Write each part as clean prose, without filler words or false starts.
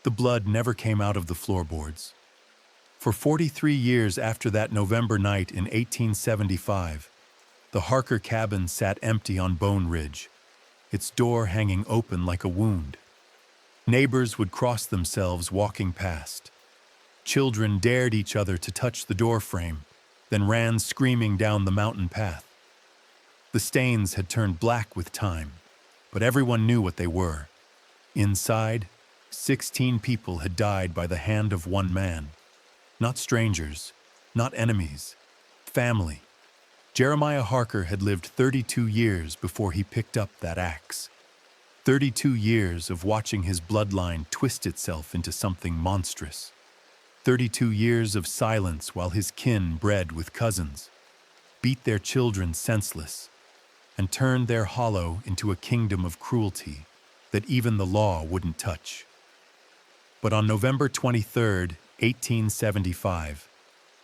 The blood never came out of the floorboards. For 43 years after that November night in 1875, the Harker cabin sat empty on Bone Ridge, its door hanging open like a wound. Neighbors would cross themselves walking past. Children dared each other to touch the doorframe, then ran screaming down the mountain path. The stains had turned black with time, but everyone knew what they were. Inside, 16 people had died by the hand of one man. Not strangers, not enemies, family. Jeremiah Harker had lived 32 years before he picked up that axe. 32 years of watching his bloodline twist itself into something monstrous. 32 years of silence while his kin bred with cousins, beat their children senseless, and turned their hollow into a kingdom of cruelty that even the law wouldn't touch. But on November 23, 1875,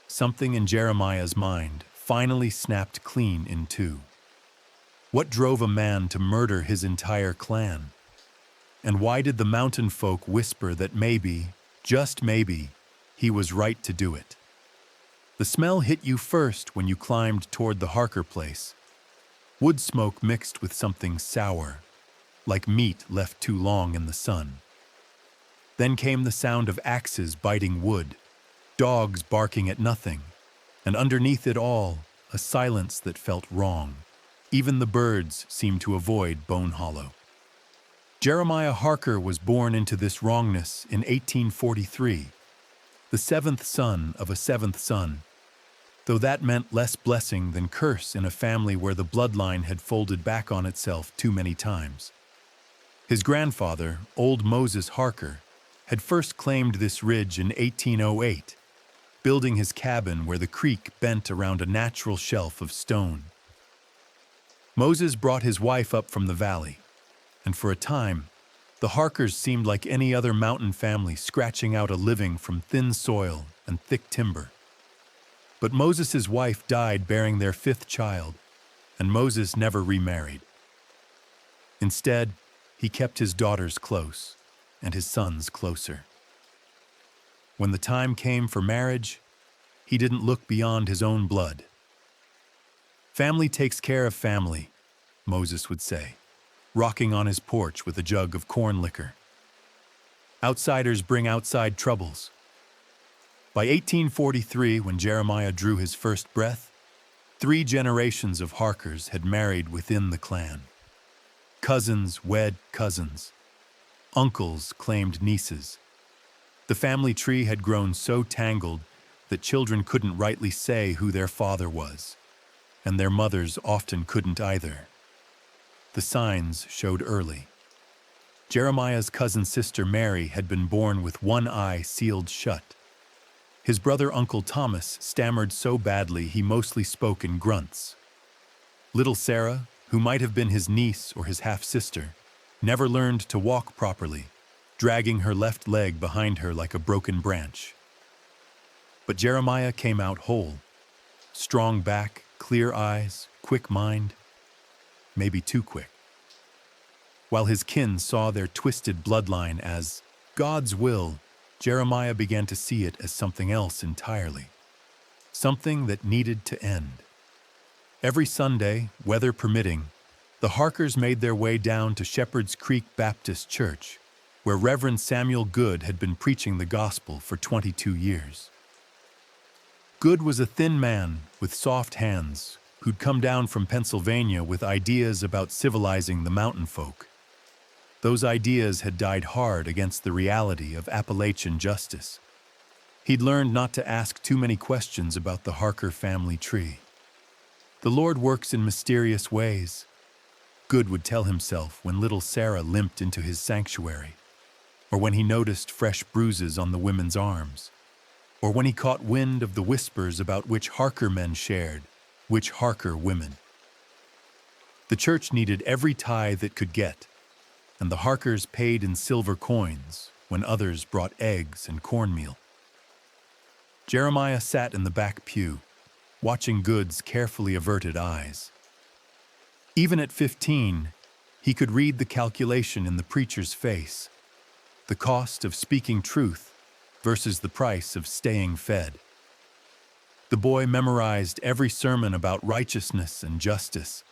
something in Jeremiah's mind finally snapped clean in two. What drove a man to murder his entire clan? And why did the mountain folk whisper that maybe, just maybe, he was right to do it? The smell hit you first when you climbed toward the Harker place. Wood smoke mixed with something sour, like meat left too long in the sun. Then came the sound of axes biting wood, dogs barking at nothing, and underneath it all, a silence that felt wrong. Even the birds seemed to avoid Bone Hollow. Jeremiah Harker was born into this wrongness in 1843, the seventh son of a seventh son, though that meant less blessing than curse in a family where the bloodline had folded back on itself too many times. His grandfather, old Moses Harker, had first claimed this ridge in 1808, building his cabin where the creek bent around a natural shelf of stone. Moses brought his wife up from the valley, and for a time, the Harkers seemed like any other mountain family scratching out a living from thin soil and thick timber. But Moses' wife died bearing their fifth child, and Moses never remarried. Instead, he kept his daughters close and his sons closer. When the time came for marriage, he didn't look beyond his own blood. Family takes care of family, Moses would say, rocking on his porch with a jug of corn liquor. Outsiders bring outside troubles. By 1843, when Jeremiah drew his first breath, 3 generations of Harkers had married within the clan. Cousins wed cousins. Uncles claimed nieces. The family tree had grown so tangled that children couldn't rightly say who their father was, and their mothers often couldn't either. The signs showed early. Jeremiah's cousin sister Mary had been born with one eye sealed shut. His brother Uncle Thomas stammered so badly he mostly spoke in grunts. Little Sarah, who might have been his niece or his half-sister, never learned to walk properly, dragging her left leg behind her like a broken branch. But Jeremiah came out whole. Strong back, clear eyes, quick mind. Maybe too quick. While his kin saw their twisted bloodline as God's will, Jeremiah began to see it as something else entirely. Something that needed to end. Every Sunday, weather permitting, the Harkers made their way down to Shepherd's Creek Baptist Church, where Reverend Samuel Good had been preaching the gospel for 22 years. Good was a thin man with soft hands who'd come down from Pennsylvania with ideas about civilizing the mountain folk. Those ideas had died hard against the reality of Appalachian justice. He'd learned not to ask too many questions about the Harker family tree. The Lord works in mysterious ways, Good would tell himself when little Sarah limped into his sanctuary, or when he noticed fresh bruises on the women's arms, or when he caught wind of the whispers about which Harker men shared, which Harker women. The church needed every tithe it could get, and the Harkers paid in silver coins when others brought eggs and cornmeal. Jeremiah sat in the back pew, watching Good's carefully averted eyes. Even at 15, he could read the calculation in the preacher's face. the cost of speaking truth versus the price of staying fed. The boy memorized every sermon about righteousness and justice,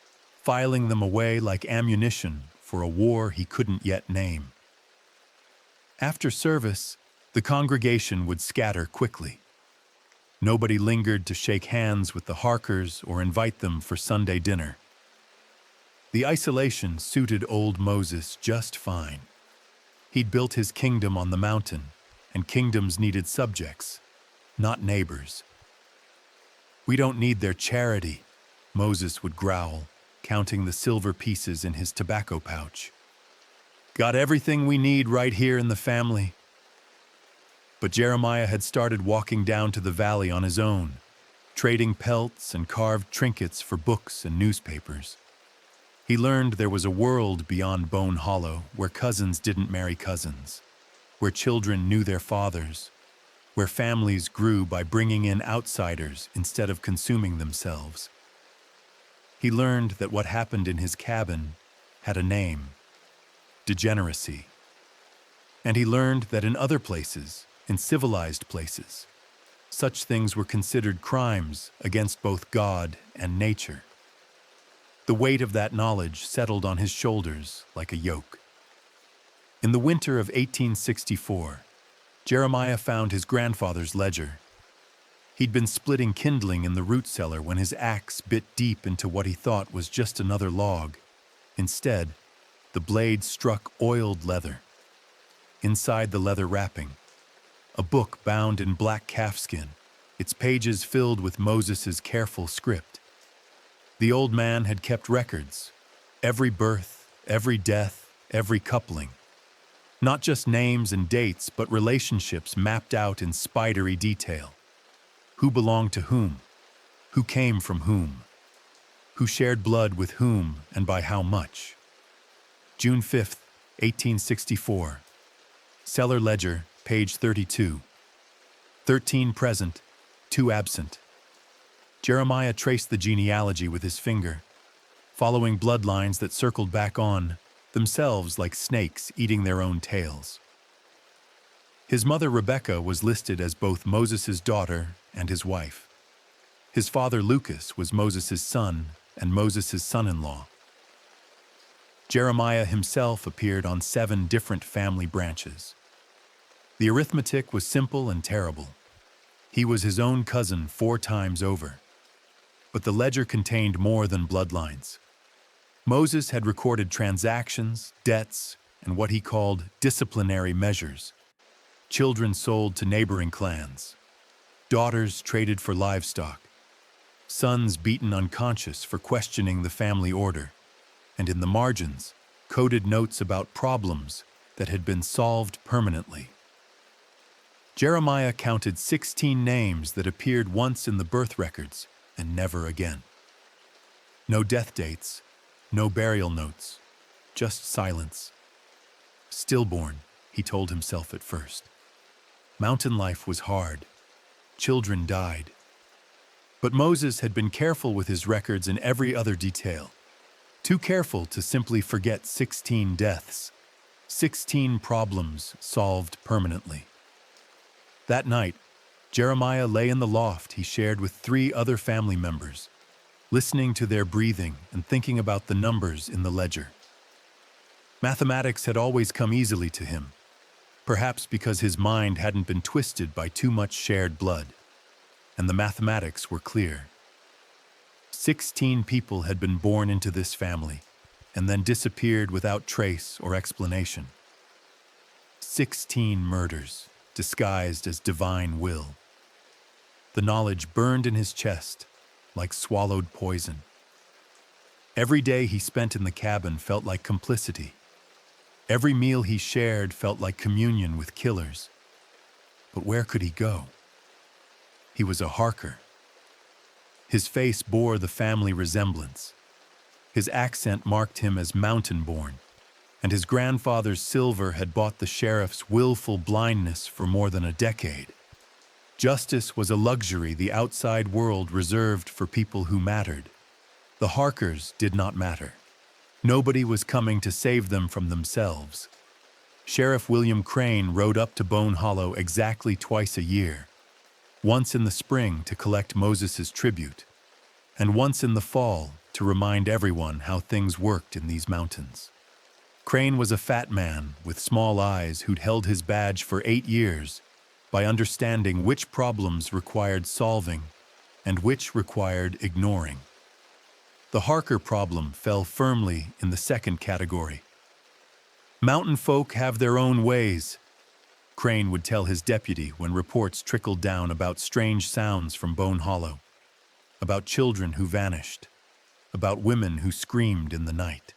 filing them away like ammunition for a war he couldn't yet name. After service, the congregation would scatter quickly. Nobody lingered to shake hands with the Harkers or invite them for Sunday dinner. The isolation suited old Moses just fine. He'd built his kingdom on the mountain, and kingdoms needed subjects, not neighbors. "We don't need their charity," Moses would growl, counting the silver pieces in his tobacco pouch. "Got everything we need right here in the family." But Jeremiah had started walking down to the valley on his own, trading pelts and carved trinkets for books and newspapers. He learned there was a world beyond Bone Hollow where cousins didn't marry cousins, where children knew their fathers, where families grew by bringing in outsiders instead of consuming themselves. He learned that what happened in his cabin had a name: degeneracy. And he learned that in other places, in civilized places, such things were considered crimes against both God and nature. The weight of that knowledge settled on his shoulders like a yoke. In the winter of 1864, Jeremiah found his grandfather's ledger. He'd been splitting kindling in the root cellar when his axe bit deep into what he thought was just another log. Instead, the blade struck oiled leather. Inside the leather wrapping, a book bound in black calfskin, its pages filled with Moses's careful script. The old man had kept records, every birth, every death, every coupling. Not just names and dates, but relationships mapped out in spidery detail. Who belonged to whom? Who came from whom? Who shared blood with whom and by how much? June 5th, 1864. Cellar ledger, page 32. 13 present, 2 absent. Jeremiah traced the genealogy with his finger, following bloodlines that circled back on, themselves like snakes eating their own tails. His mother Rebecca was listed as both Moses's daughter and his wife. His father Lucas was Moses's son and Moses's son-in-law. Jeremiah himself appeared on 7 different family branches. The arithmetic was simple and terrible. He was his own cousin 4 times over. But the ledger contained more than bloodlines. Moses had recorded transactions, debts, and what he called disciplinary measures. Children sold to neighboring clans. Daughters traded for livestock. Sons beaten unconscious for questioning the family order. And in the margins, coded notes about problems that had been solved permanently. Jeremiah counted 16 names that appeared once in the birth records and never again. No death dates, no burial notes, just silence. Stillborn, he told himself at first. Mountain life was hard. Children died. But Moses had been careful with his records in every other detail. Too careful to simply forget 16 deaths, 16 problems solved permanently. That night, Jeremiah lay in the loft he shared with 3 other family members, listening to their breathing and thinking about the numbers in the ledger. Mathematics had always come easily to him, perhaps because his mind hadn't been twisted by too much shared blood, and the mathematics were clear. 16 people had been born into this family and then disappeared without trace or explanation. 16 murders, disguised as divine will. The knowledge burned in his chest like swallowed poison. Every day he spent in the cabin felt like complicity. Every meal he shared felt like communion with killers. But where could he go? He was a Harker. His face bore the family resemblance. His accent marked him as mountain-born, and his grandfather's silver had bought the sheriff's willful blindness for more than a decade. Justice was a luxury the outside world reserved for people who mattered. The Harkers did not matter. Nobody was coming to save them from themselves. Sheriff William Crane rode up to Bone Hollow exactly twice a year, once in the spring to collect Moses's tribute, and once in the fall to remind everyone how things worked in these mountains. Crane was a fat man with small eyes who'd held his badge for 8 years by understanding which problems required solving and which required ignoring. The Harker problem fell firmly in the second category. Mountain folk have their own ways, Crane would tell his deputy when reports trickled down about strange sounds from Bone Hollow, about children who vanished, about women who screamed in the night.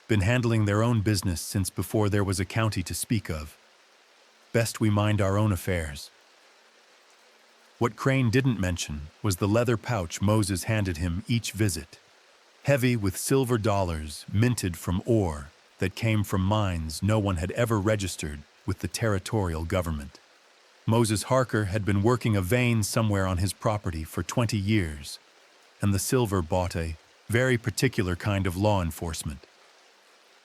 Been handling their own business since before there was a county to speak of. Best we mind our own affairs. What Crane didn't mention was the leather pouch Moses handed him each visit, heavy with silver dollars minted from ore that came from mines no one had ever registered with the territorial government. Moses Harker had been working a vein somewhere on his property for 20 years, and the silver bought a very particular kind of law enforcement.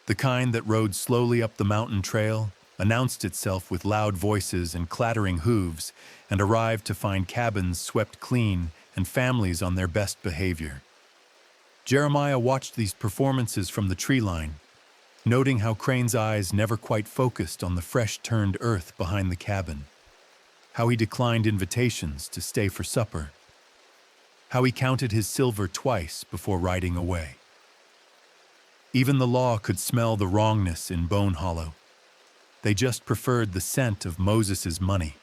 The kind that rode slowly up the mountain trail, announced itself with loud voices and clattering hooves, and arrived to find cabins swept clean and families on their best behavior. Jeremiah watched these performances from the tree line, noting how Crane's eyes never quite focused on the fresh-turned earth behind the cabin, how he declined invitations to stay for supper, how he counted his silver twice before riding away. Even the law could smell the wrongness in Bone Hollow. They just preferred the scent of Moses's money.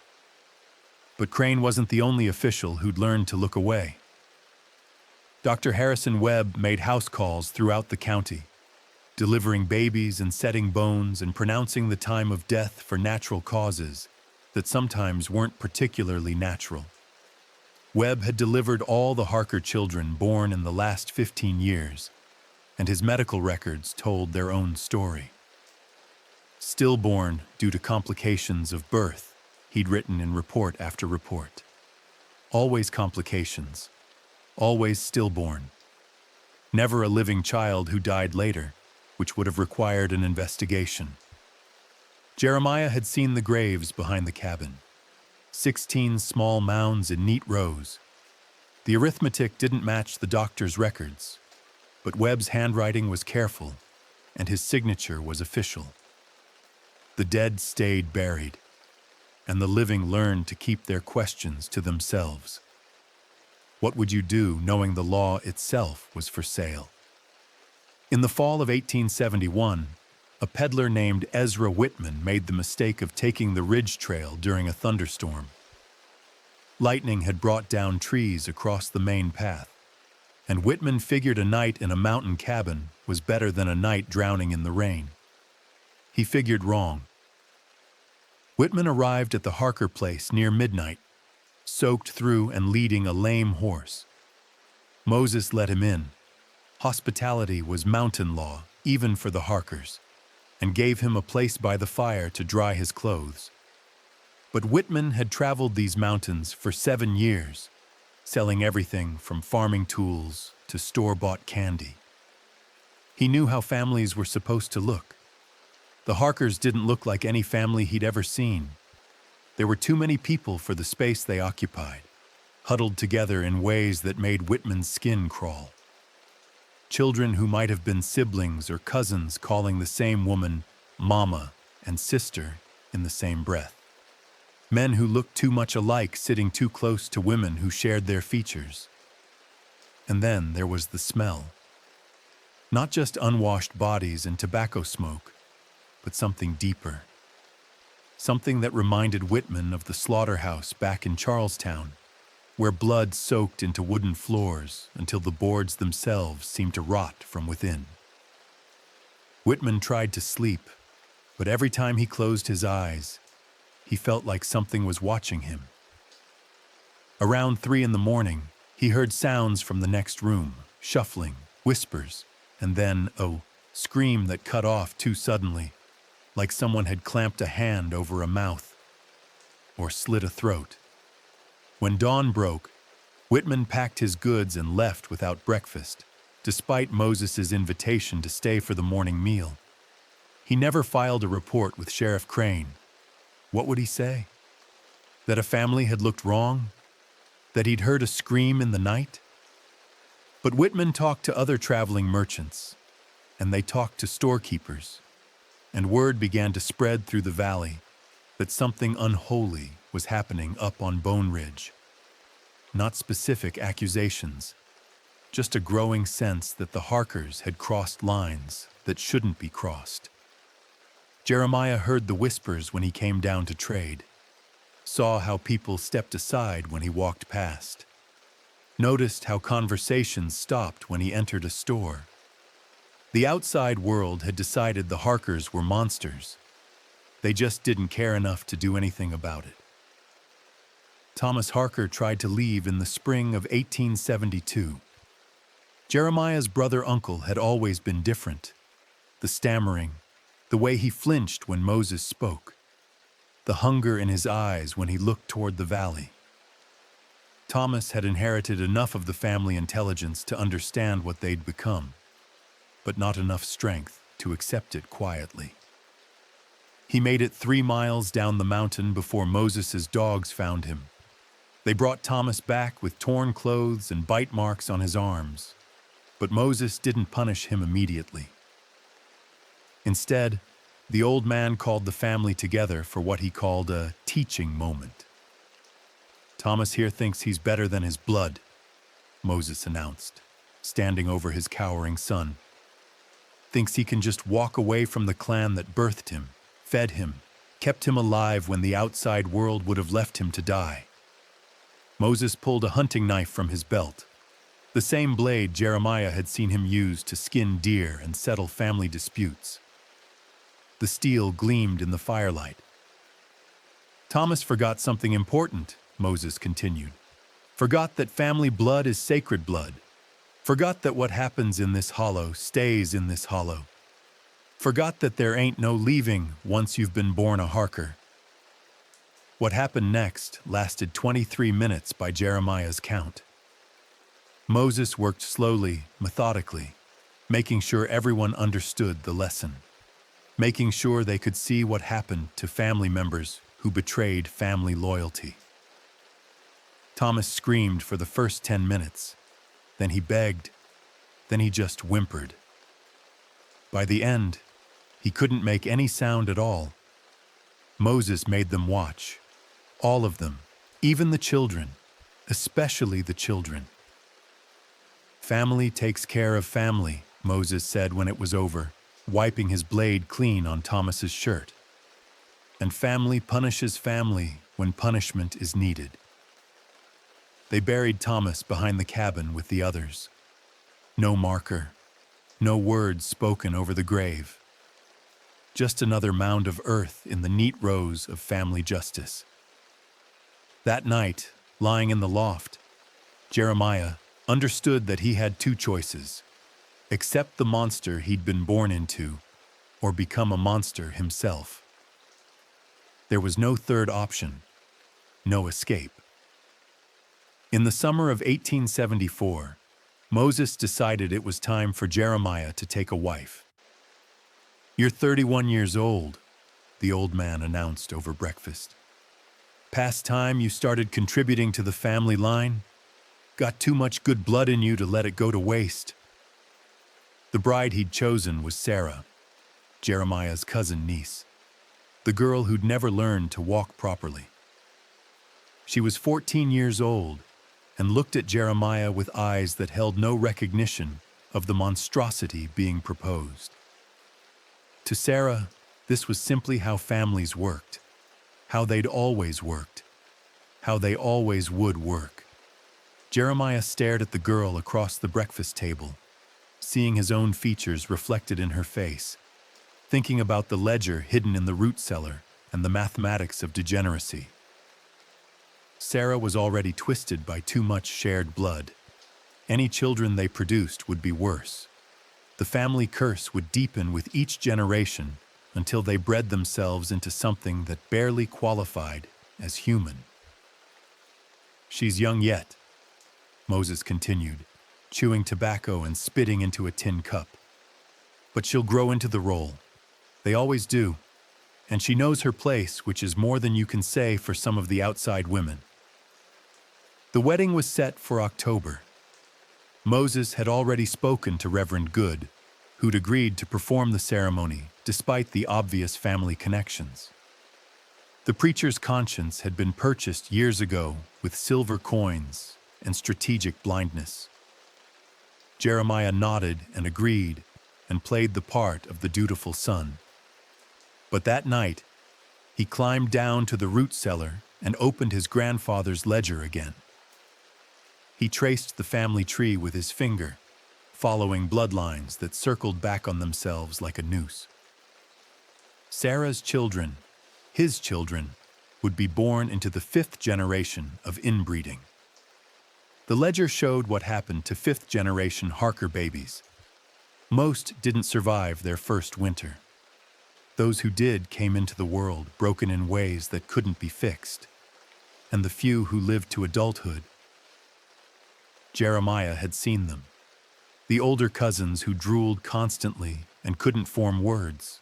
But Crane wasn't the only official who'd learned to look away. Dr. Harrison Webb made house calls throughout the county, delivering babies and setting bones and pronouncing the time of death for natural causes that sometimes weren't particularly natural. Webb had delivered all the Harker children born in the last 15 years, and his medical records told their own story. Stillborn due to complications of birth, he'd written in report after report. Always complications, always stillborn. Never a living child who died later, which would have required an investigation. Jeremiah had seen the graves behind the cabin, 16 small mounds in neat rows. The arithmetic didn't match the doctor's records, but Webb's handwriting was careful, and his signature was official. The dead stayed buried, and the living learned to keep their questions to themselves. What would you do knowing the law itself was for sale? In the fall of 1871, a peddler named Ezra Whitman made the mistake of taking the ridge trail during a thunderstorm. Lightning had brought down trees across the main path, and Whitman figured a night in a mountain cabin was better than a night drowning in the rain. He figured wrong. Whitman arrived at the Harker place near midnight, soaked through and leading a lame horse. Moses let him in. Hospitality was mountain law, even for the Harkers, and gave him a place by the fire to dry his clothes. But Whitman had traveled these mountains for 7 years, selling everything from farming tools to store-bought candy. He knew how families were supposed to look. The Harkers didn't look like any family he'd ever seen. There were too many people for the space they occupied, huddled together in ways that made Whitman's skin crawl. Children who might have been siblings or cousins calling the same woman mama and sister in the same breath. Men who looked too much alike sitting too close to women who shared their features. And then there was the smell. Not just unwashed bodies and tobacco smoke, but something deeper. Something that reminded Whitman of the slaughterhouse back in Charlestown, where blood soaked into wooden floors until the boards themselves seemed to rot from within. Whitman tried to sleep, but every time he closed his eyes, he felt like something was watching him. Around 3 a.m, he heard sounds from the next room, shuffling, whispers, and then a scream that cut off too suddenly, like someone had clamped a hand over a mouth or slit a throat. When dawn broke, Whitman packed his goods and left without breakfast, despite Moses's invitation to stay for the morning meal. He never filed a report with Sheriff Crane. What would he say? That a family had looked wrong? That he'd heard a scream in the night? But Whitman talked to other traveling merchants, and they talked to storekeepers, and word began to spread through the valley that something unholy was happening up on Bone Ridge. Not specific accusations, just a growing sense that the Harkers had crossed lines that shouldn't be crossed. Jeremiah heard the whispers when he came down to trade, saw how people stepped aside when he walked past, noticed how conversations stopped when he entered a store. The outside world had decided the Harkers were monsters. They just didn't care enough to do anything about it. Thomas Harker tried to leave in the spring of 1872. Jeremiah's brother-uncle had always been different. The stammering, the way he flinched when Moses spoke, the hunger in his eyes when he looked toward the valley. Thomas had inherited enough of the family intelligence to understand what they'd become, but not enough strength to accept it quietly. He made it 3 miles down the mountain before Moses's dogs found him. They brought Thomas back with torn clothes and bite marks on his arms, but Moses didn't punish him immediately. Instead, the old man called the family together for what he called a teaching moment. "Thomas here thinks he's better than his blood," Moses announced, standing over his cowering son. "Thinks he can just walk away from the clan that birthed him, fed him, kept him alive when the outside world would have left him to die." Moses pulled a hunting knife from his belt, the same blade Jeremiah had seen him use to skin deer and settle family disputes. The steel gleamed in the firelight. "Thomas forgot something important," Moses continued. "Forgot that family blood is sacred blood. Forgot that what happens in this hollow stays in this hollow. Forgot that there ain't no leaving once you've been born a Harker." What happened next lasted 23 minutes by Jeremiah's count. Moses worked slowly, methodically, making sure everyone understood the lesson, making sure they could see what happened to family members who betrayed family loyalty. Thomas screamed for the first 10 minutes. Then he begged. Then he just whimpered. By the end, he couldn't make any sound at all. Moses made them watch. All of them, even the children, especially the children. "Family takes care of family," Moses said when it was over, wiping his blade clean on Thomas's shirt. "And family punishes family when punishment is needed." They buried Thomas behind the cabin with the others. No marker, no words spoken over the grave. Just another mound of earth in the neat rows of family justice. That night, lying in the loft, Jeremiah understood that he had 2 choices: accept the monster he'd been born into, or become a monster himself. There was no third option, no escape. In the summer of 1874, Moses decided it was time for Jeremiah to take a wife. "You're 31 years old," the old man announced over breakfast. "Past time you started contributing to the family line? Got too much good blood in you to let it go to waste." The bride he'd chosen was Sarah, Jeremiah's cousin niece, the girl who'd never learned to walk properly. She was 14 years old and looked at Jeremiah with eyes that held no recognition of the monstrosity being proposed. To Sarah, this was simply how families worked, how they'd always worked, how they always would work. Jeremiah stared at the girl across the breakfast table, seeing his own features reflected in her face, thinking about the ledger hidden in the root cellar and the mathematics of degeneracy. Sarah was already twisted by too much shared blood. Any children they produced would be worse. The family curse would deepen with each generation until they bred themselves into something that barely qualified as human. "She's young yet," Moses continued, chewing tobacco and spitting into a tin cup. "But she'll grow into the role. They always do. And she knows her place, which is more than you can say for some of the outside women. The wedding was set for October. Moses had already spoken to Reverend Good, who'd agreed to perform the ceremony despite the obvious family connections. The preacher's conscience had been purchased years ago with silver coins and strategic blindness. Jeremiah nodded and agreed and played the part of the dutiful son. But that night, he climbed down to the root cellar and opened his grandfather's ledger again. He traced the family tree with his finger, following bloodlines that circled back on themselves like a noose. Sarah's children, his children, would be born into the 5th generation of inbreeding. The ledger showed what happened to 5th-generation Harker babies. Most didn't survive their first winter. Those who did came into the world broken in ways that couldn't be fixed, and the few who lived to adulthood. Jeremiah had seen them, the older cousins who drooled constantly and couldn't form words.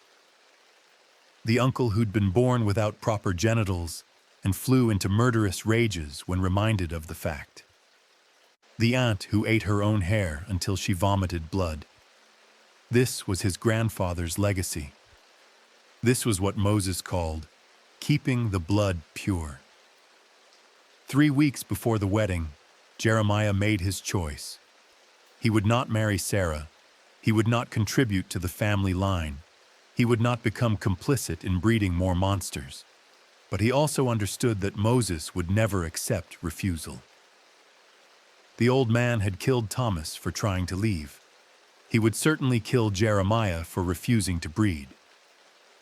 The uncle who'd been born without proper genitals and flew into murderous rages when reminded of the fact. The aunt who ate her own hair until she vomited blood. This was his grandfather's legacy. This was what Moses called keeping the blood pure. 3 weeks before the wedding, Jeremiah made his choice. He would not marry Sarah. He would not contribute to the family line. He would not become complicit in breeding more monsters. But he also understood that Moses would never accept refusal. The old man had killed Thomas for trying to leave. He would certainly kill Jeremiah for refusing to breed,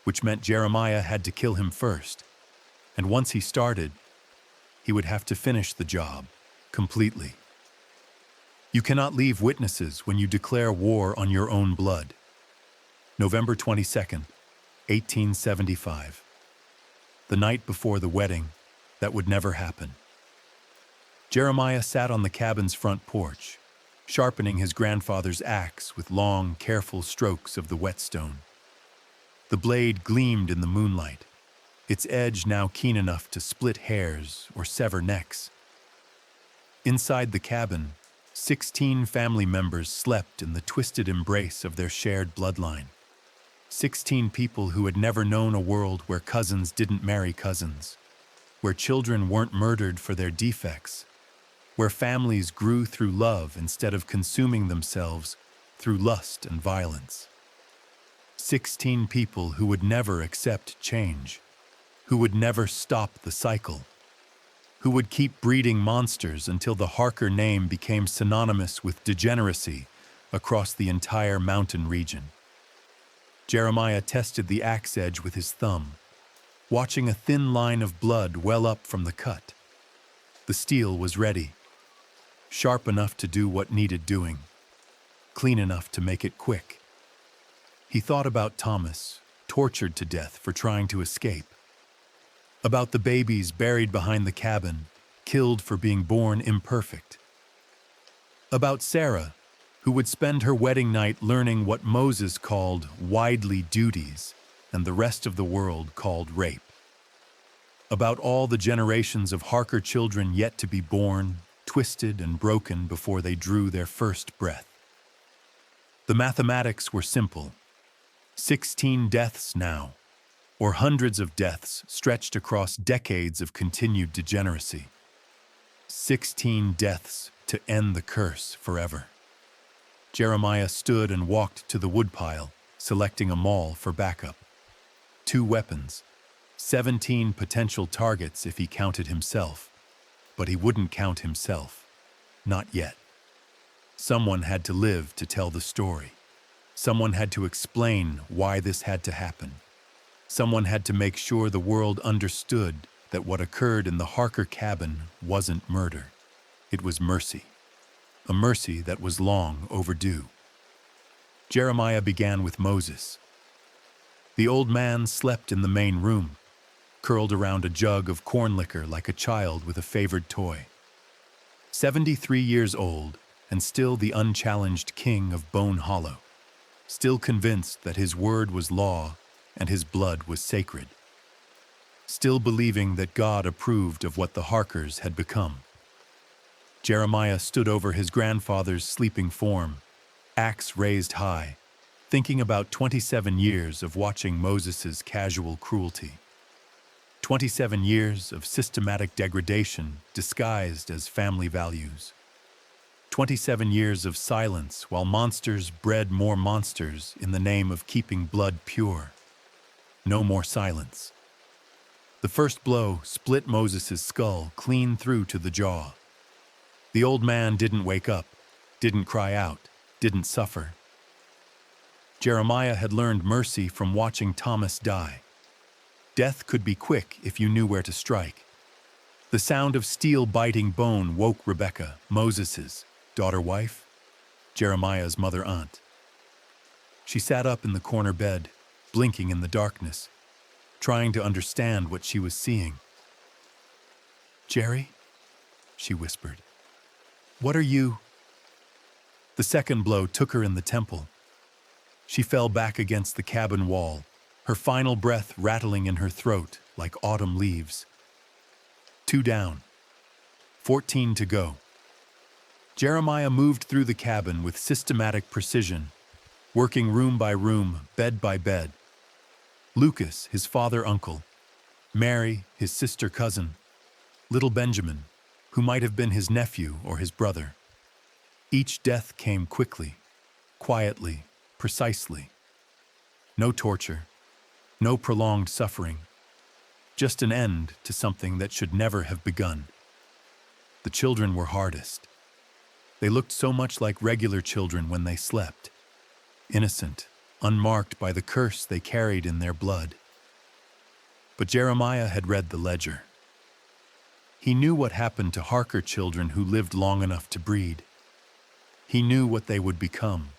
which meant Jeremiah had to kill him first. And once he started, he would have to finish the job completely. You cannot leave witnesses when you declare war on your own blood. November 22nd, 1875. The night before the wedding, that would never happen. Jeremiah sat on the cabin's front porch, sharpening his grandfather's axe with long, careful strokes of the whetstone. The blade gleamed in the moonlight, its edge now keen enough to split hairs or sever necks. Inside the cabin, 16 family members slept in the twisted embrace of their shared bloodline. 16 people who had never known a world where cousins didn't marry cousins, where children weren't murdered for their defects, where families grew through love instead of consuming themselves through lust and violence. 16 people who would never accept change, who would never stop the cycle, who would keep breeding monsters until the Harker name became synonymous with degeneracy across the entire mountain region. Jeremiah tested the axe edge with his thumb, watching a thin line of blood well up from the cut. The steel was ready, sharp enough to do what needed doing, clean enough to make it quick. He thought about Thomas, tortured to death for trying to escape. About the babies buried behind the cabin, killed for being born imperfect. About Sarah, who would spend her wedding night learning what Moses called widely duties and the rest of the world called rape. About all the generations of Harker children yet to be born, twisted and broken before they drew their first breath. The mathematics were simple. 16 deaths now, or hundreds of deaths stretched across decades of continued degeneracy. 16 deaths to end the curse forever. Jeremiah stood and walked to the woodpile, selecting a maul for backup. 2 weapons, 17 potential targets if he counted himself. But he wouldn't count himself. Not yet. Someone had to live to tell the story. Someone had to explain why this had to happen. Someone had to make sure the world understood that what occurred in the Harker cabin wasn't murder. It was mercy. A mercy that was long overdue. Jeremiah began with Moses. The old man slept in the main room, curled around a jug of corn liquor like a child with a favored toy. 73 years old and still the unchallenged king of Bone Hollow, still convinced that his word was law and his blood was sacred. Still believing that God approved of what the Harkers had become, Jeremiah stood over his grandfather's sleeping form, axe raised high, thinking about 27 years of watching Moses's casual cruelty. 27 years of systematic degradation disguised as family values. 27 years of silence while monsters bred more monsters in the name of keeping blood pure. No more silence. The first blow split Moses's skull clean through to the jaw. The old man didn't wake up, didn't cry out, didn't suffer. Jeremiah had learned mercy from watching Thomas die. Death could be quick if you knew where to strike. The sound of steel biting bone woke Rebekah, Moses's daughter-wife, Jeremiah's mother-aunt. She sat up in the corner bed, blinking in the darkness, trying to understand what she was seeing. "Jerry?" she whispered. "What are you?" The second blow took her in the temple. She fell back against the cabin wall, her final breath rattling in her throat like autumn leaves. 2 down. 14 to go. Jeremiah moved through the cabin with systematic precision, working room by room, bed by bed. Lucas, his father-uncle, Mary, his sister-cousin, little Benjamin, who might have been his nephew or his brother. Each death came quickly, quietly, precisely. No torture, no prolonged suffering, just an end to something that should never have begun. The children were hardest. They looked so much like regular children when they slept, innocent, unmarked by the curse they carried in their blood. But Jeremiah had read the ledger. He knew what happened to Harker children who lived long enough to breed. He knew what they would become,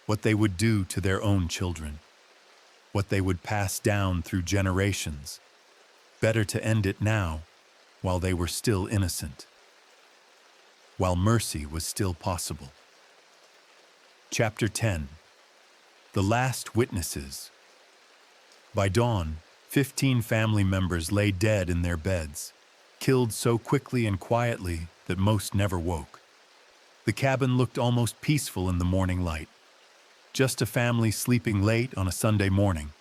what they would do to their own children, what they would pass down through generations. Better to end it now, while they were still innocent, while mercy was still possible. Chapter 10. The Last Witnesses. By dawn, 15 family members lay dead in their beds, killed so quickly and quietly that most never woke. The cabin looked almost peaceful in the morning light, just a family sleeping late on a Sunday morning.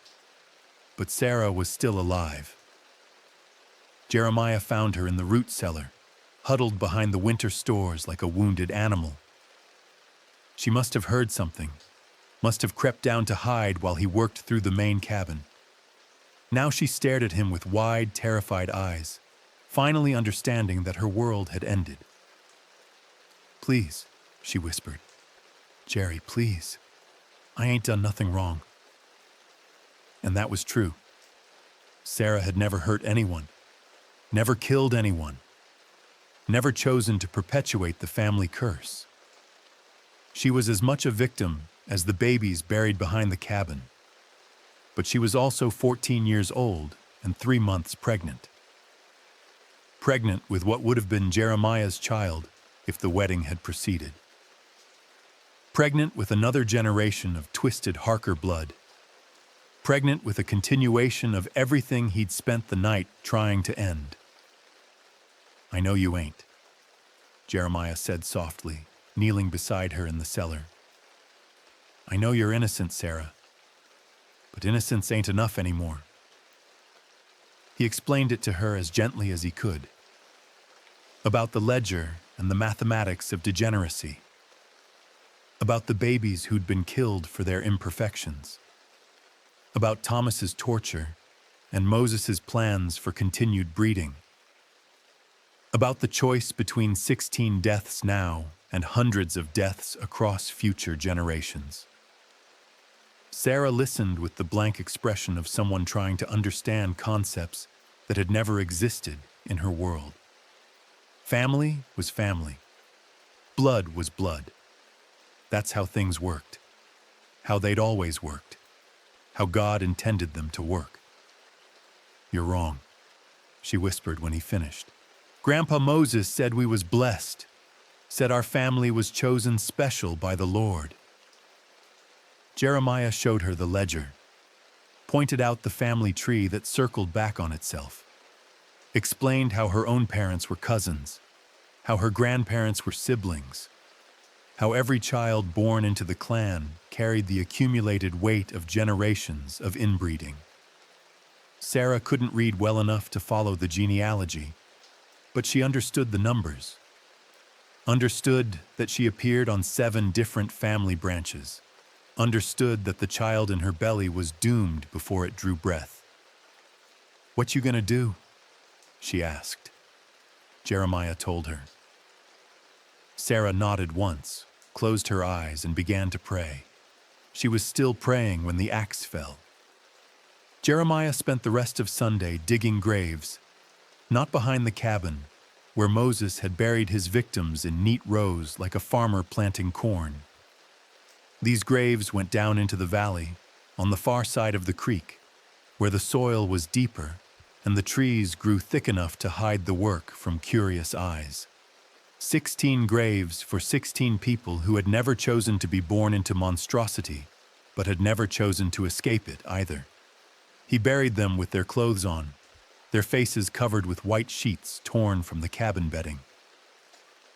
But Sarah was still alive. Jeremiah found her in the root cellar, huddled behind the winter stores like a wounded animal. She must have heard something, must have crept down to hide while he worked through the main cabin. Now she stared at him with wide, terrified eyes, finally understanding that her world had ended. "Please," she whispered. "Jerry, please. I ain't done nothing wrong." And that was true. Sarah had never hurt anyone, never killed anyone, never chosen to perpetuate the family curse. She was as much a victim as the babies buried behind the cabin. But she was also 14 years old and 3 months pregnant. Pregnant with what would have been Jeremiah's child if the wedding had proceeded. Pregnant with another generation of twisted Harker blood. Pregnant with a continuation of everything he'd spent the night trying to end. "I know you ain't," Jeremiah said softly, kneeling beside her in the cellar. "I know you're innocent, Sarah, but innocence ain't enough anymore." He explained it to her as gently as he could. About the ledger and the mathematics of degeneracy. About the babies who'd been killed for their imperfections. About Thomas's torture and Moses's plans for continued breeding. About the choice between 16 deaths now and hundreds of deaths across future generations. Sarah listened with the blank expression of someone trying to understand concepts that had never existed in her world. Family was family. Blood was blood. That's how things worked. How they'd always worked. How God intended them to work. "You're wrong," she whispered when he finished. "Grandpa Moses said we was blessed, said our family was chosen special by the Lord." Jeremiah showed her the ledger, pointed out the family tree that circled back on itself, explained how her own parents were cousins, how her grandparents were siblings, how every child born into the clan carried the accumulated weight of generations of inbreeding. Sarah couldn't read well enough to follow the genealogy, but she understood the numbers, understood that she appeared on 7 different family branches, understood that the child in her belly was doomed before it drew breath. "What you gonna do?" she asked. Jeremiah told her. Sarah nodded once, closed her eyes, and began to pray. She was still praying when the axe fell. Jeremiah spent the rest of Sunday digging graves, not behind the cabin, where Moses had buried his victims in neat rows like a farmer planting corn. These graves went down into the valley, on the far side of the creek, where the soil was deeper and the trees grew thick enough to hide the work from curious eyes. 16 graves for 16 people who had never chosen to be born into monstrosity, but had never chosen to escape it either. He buried them with their clothes on, their faces covered with white sheets torn from the cabin bedding.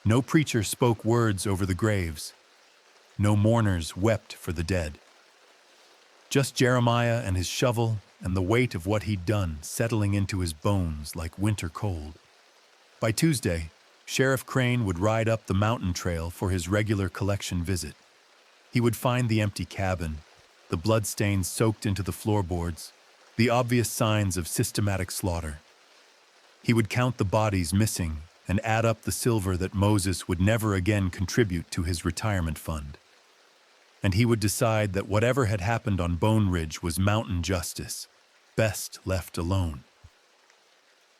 No preacher spoke words over the graves. No mourners wept for the dead. Just Jeremiah and his shovel and the weight of what he'd done settling into his bones like winter cold. By Tuesday, Sheriff Crane would ride up the mountain trail for his regular collection visit. He would find the empty cabin, the bloodstains soaked into the floorboards, the obvious signs of systematic slaughter. He would count the bodies missing and add up the silver that Moses would never again contribute to his retirement fund. And he would decide that whatever had happened on Bone Ridge was mountain justice, best left alone.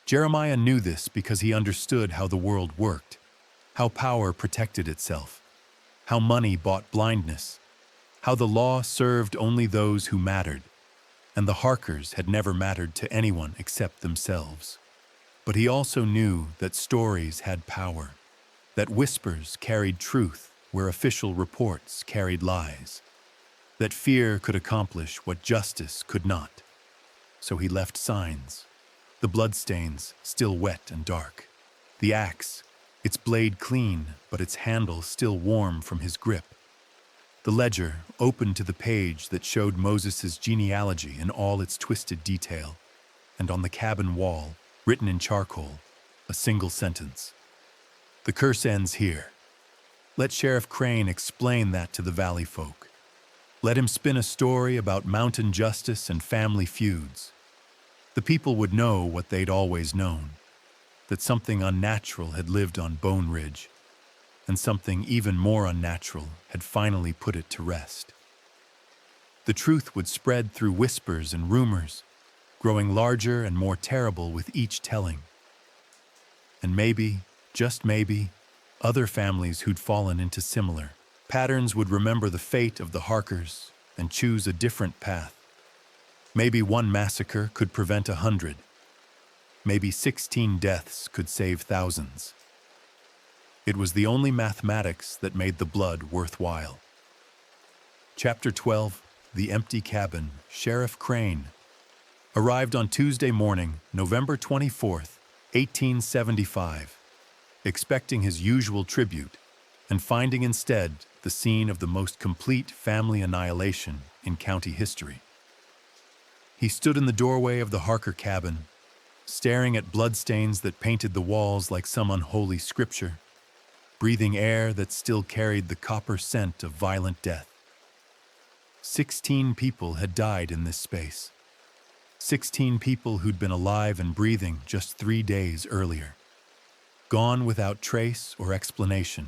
Jeremiah knew this because he understood how the world worked, how power protected itself, how money bought blindness, how the law served only those who mattered, and the Harkers had never mattered to anyone except themselves. But he also knew that stories had power, that whispers carried truth where official reports carried lies, that fear could accomplish what justice could not. So he left signs, the bloodstains still wet and dark, the axe, its blade clean but its handle still warm from his grip, the ledger open to the page that showed Moses' genealogy in all its twisted detail, and on the cabin wall, written in charcoal, a single sentence: "The curse ends here." Let Sheriff Crane explain that to the valley folk. Let him spin a story about mountain justice and family feuds. The people would know what they'd always known, that something unnatural had lived on Bone Ridge, and something even more unnatural had finally put it to rest. The truth would spread through whispers and rumors, growing larger and more terrible with each telling. And maybe, just maybe, other families who'd fallen into similar patterns would remember the fate of the Harkers and choose a different path. Maybe one massacre could prevent 100. Maybe 16 deaths could save thousands. It was the only mathematics that made the blood worthwhile. Chapter 12, The Empty Cabin. Sheriff Crane arrived on Tuesday morning, November 24th, 1875, expecting his usual tribute, and finding instead the scene of the most complete family annihilation in county history. He stood in the doorway of the Harker cabin, staring at bloodstains that painted the walls like some unholy scripture, breathing air that still carried the copper scent of violent death. 16 people had died in this space. 16 people who'd been alive and breathing just 3 days earlier. Gone without trace or explanation.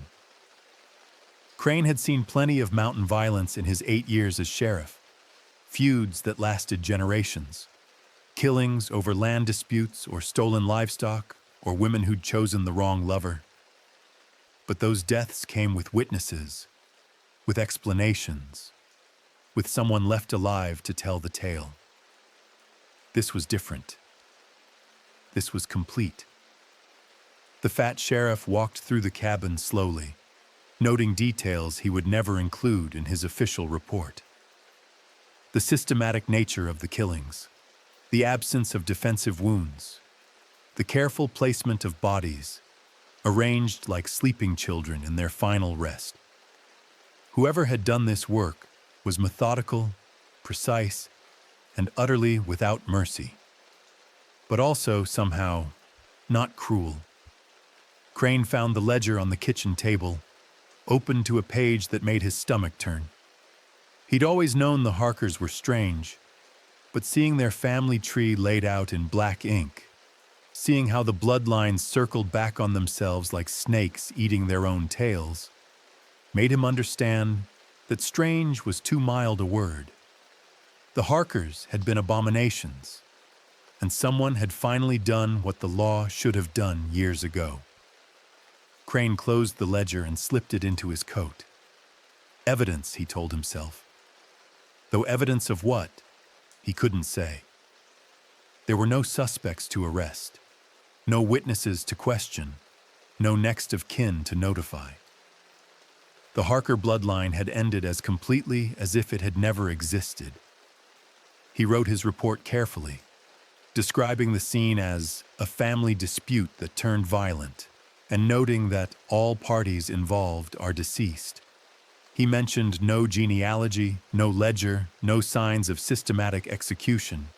Crane had seen plenty of mountain violence in his 8 years as sheriff. Feuds that lasted generations. Killings over land disputes or stolen livestock or women who'd chosen the wrong lover. But those deaths came with witnesses, with explanations, with someone left alive to tell the tale. This was different. This was complete. The fat sheriff walked through the cabin slowly, noting details he would never include in his official report. The systematic nature of the killings, the absence of defensive wounds, the careful placement of bodies, arranged like sleeping children in their final rest. Whoever had done this work was methodical, precise, and utterly without mercy, but also, somehow, not cruel. Crane found the ledger on the kitchen table, opened to a page that made his stomach turn. He'd always known the Harkers were strange, but seeing their family tree laid out in black ink, seeing how the bloodlines circled back on themselves like snakes eating their own tails, made him understand that strange was too mild a word. The Harkers had been abominations, and someone had finally done what the law should have done years ago. Crane closed the ledger and slipped it into his coat. Evidence, he told himself. Though evidence of what, he couldn't say. There were no suspects to arrest, no witnesses to question, no next of kin to notify. The Harker bloodline had ended as completely as if it had never existed. He wrote his report carefully, describing the scene as a family dispute that turned violent, and noting that all parties involved are deceased. He mentioned no genealogy, no ledger, no signs of systematic execution,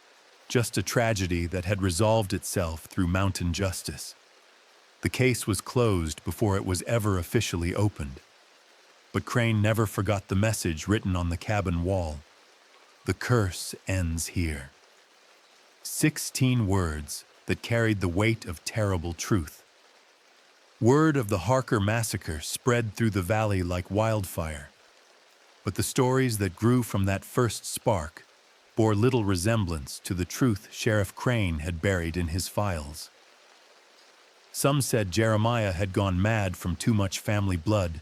just a tragedy that had resolved itself through mountain justice. The case was closed before it was ever officially opened. But Crane never forgot the message written on the cabin wall. The curse ends here. 16 words that carried the weight of terrible truth. Word of the Harker massacre spread through the valley like wildfire, but the stories that grew from that first spark bore little resemblance to the truth Sheriff Crane had buried in his files. Some said Jeremiah had gone mad from too much family blood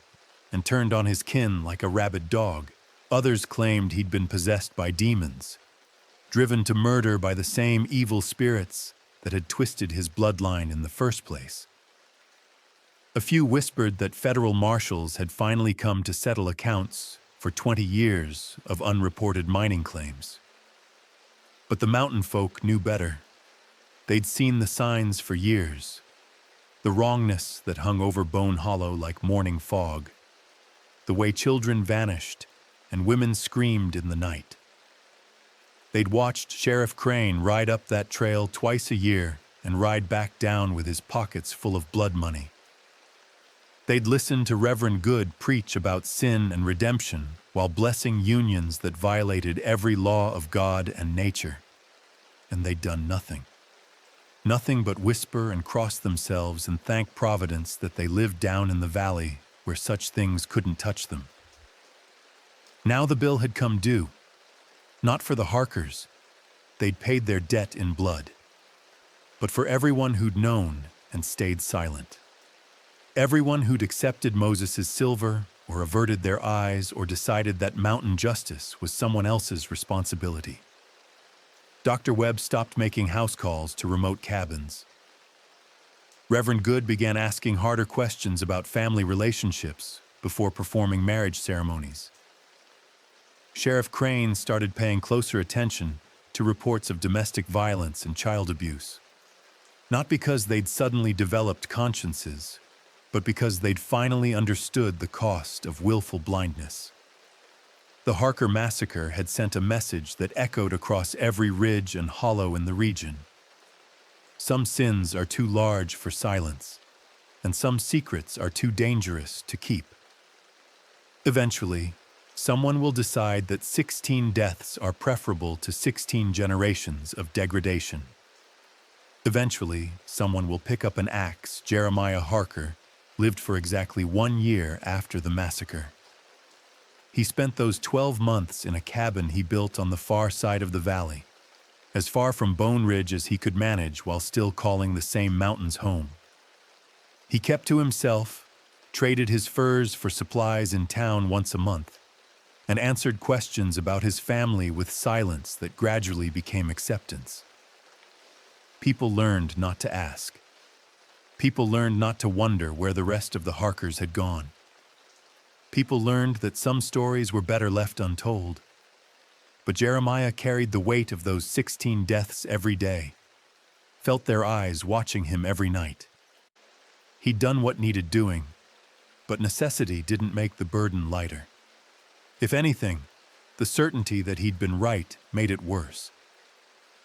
and turned on his kin like a rabid dog. Others claimed he'd been possessed by demons, driven to murder by the same evil spirits that had twisted his bloodline in the first place. A few whispered that federal marshals had finally come to settle accounts for 20 years of unreported mining claims. But the mountain folk knew better. They'd seen the signs for years, the wrongness that hung over Bone Hollow like morning fog, the way children vanished and women screamed in the night. They'd watched Sheriff Crane ride up that trail twice a year and ride back down with his pockets full of blood money. They'd listened to Reverend Good preach about sin and redemption while blessing unions that violated every law of God and nature. And they'd done nothing. Nothing but whisper and cross themselves and thank Providence that they lived down in the valley where such things couldn't touch them. Now the bill had come due. Not for the Harkers. They'd paid their debt in blood. But for everyone who'd known and stayed silent. Everyone who'd accepted Moses' silver or averted their eyes or decided that mountain justice was someone else's responsibility. Dr. Webb stopped making house calls to remote cabins. Reverend Good began asking harder questions about family relationships before performing marriage ceremonies. Sheriff Crane started paying closer attention to reports of domestic violence and child abuse. Not because they'd suddenly developed consciences, but because they'd finally understood the cost of willful blindness. The Harker massacre had sent a message that echoed across every ridge and hollow in the region. Some sins are too large for silence, and some secrets are too dangerous to keep. Eventually, someone will decide that 16 deaths are preferable to 16 generations of degradation. Eventually, someone will pick up an axe. Jeremiah Harker lived for exactly 1 year after the massacre. He spent those 12 months in a cabin he built on the far side of the valley, as far from Bone Ridge as he could manage while still calling the same mountains home. He kept to himself, traded his furs for supplies in town once a month, and answered questions about his family with silence that gradually became acceptance. People learned not to ask. People learned not to wonder where the rest of the Harkers had gone. People learned that some stories were better left untold. But Jeremiah carried the weight of those 16 deaths every day, felt their eyes watching him every night. He'd done what needed doing, but necessity didn't make the burden lighter. If anything, the certainty that he'd been right made it worse.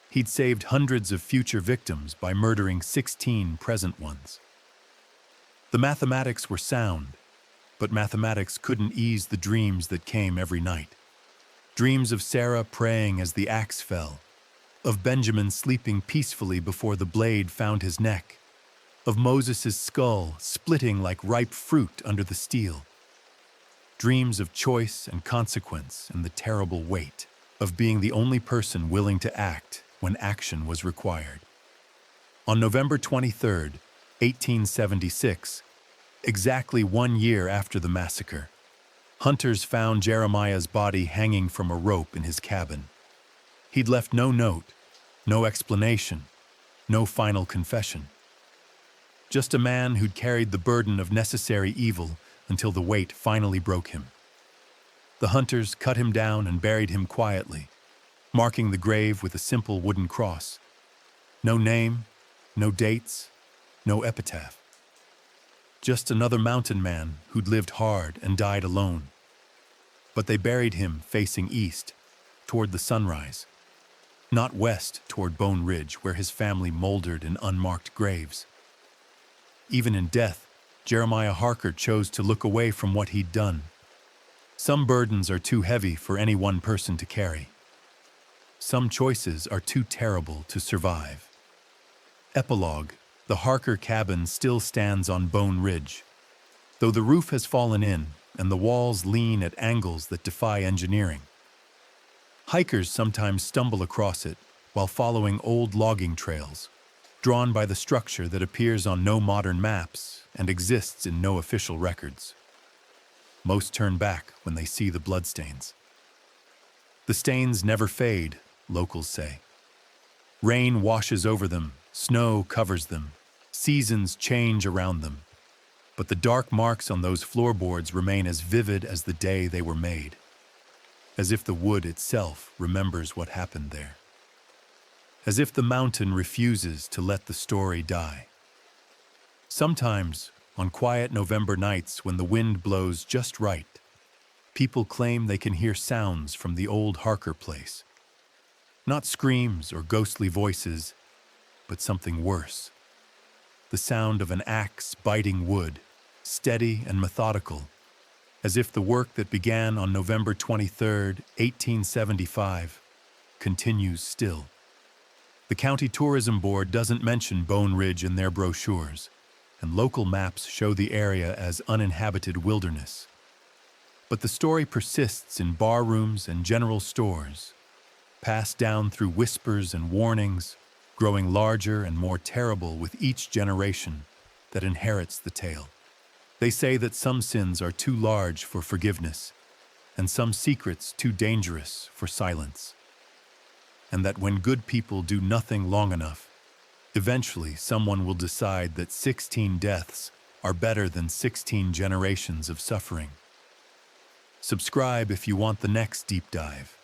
He'd saved hundreds of future victims by murdering 16 present ones. The mathematics were sound, but mathematics couldn't ease the dreams that came every night. Dreams of Sarah praying as the axe fell, of Benjamin sleeping peacefully before the blade found his neck, of Moses' skull splitting like ripe fruit under the steel. Dreams of choice and consequence and the terrible weight of being the only person willing to act when action was required. On November 23, 1876, exactly 1 year after the massacre, hunters found Jeremiah's body hanging from a rope in his cabin. He'd left no note, no explanation, no final confession. Just a man who'd carried the burden of necessary evil until the weight finally broke him. The hunters cut him down and buried him quietly, marking the grave with a simple wooden cross. No name, no dates, no epitaph. Just another mountain man who'd lived hard and died alone. But they buried him facing east, toward the sunrise, not west toward Bone Ridge, where his family moldered in unmarked graves. Even in death, Jeremiah Harker chose to look away from what he'd done. Some burdens are too heavy for any one person to carry. Some choices are too terrible to survive. Epilogue: the Harker cabin still stands on Bone Ridge. Though the roof has fallen in and the walls lean at angles that defy engineering. Hikers sometimes stumble across it while following old logging trails, drawn by the structure that appears on no modern maps and exists in no official records. Most turn back when they see the bloodstains. The stains never fade, locals say. Rain washes over them, snow covers them, seasons change around them. But the dark marks on those floorboards remain as vivid as the day they were made, as if the wood itself remembers what happened there. As if the mountain refuses to let the story die. Sometimes, on quiet November nights when the wind blows just right, people claim they can hear sounds from the old Harker place. Not screams or ghostly voices, but something worse. The sound of an axe biting wood, steady and methodical, as if the work that began on November 23, 1875, continues still. The County Tourism Board doesn't mention Bone Ridge in their brochures, and local maps show the area as uninhabited wilderness. But the story persists in bar rooms and general stores, passed down through whispers and warnings, growing larger and more terrible with each generation that inherits the tale. They say that some sins are too large for forgiveness, and some secrets too dangerous for silence. And that when good people do nothing long enough, eventually someone will decide that 16 deaths are better than 16 generations of suffering. Subscribe if you want the next deep dive.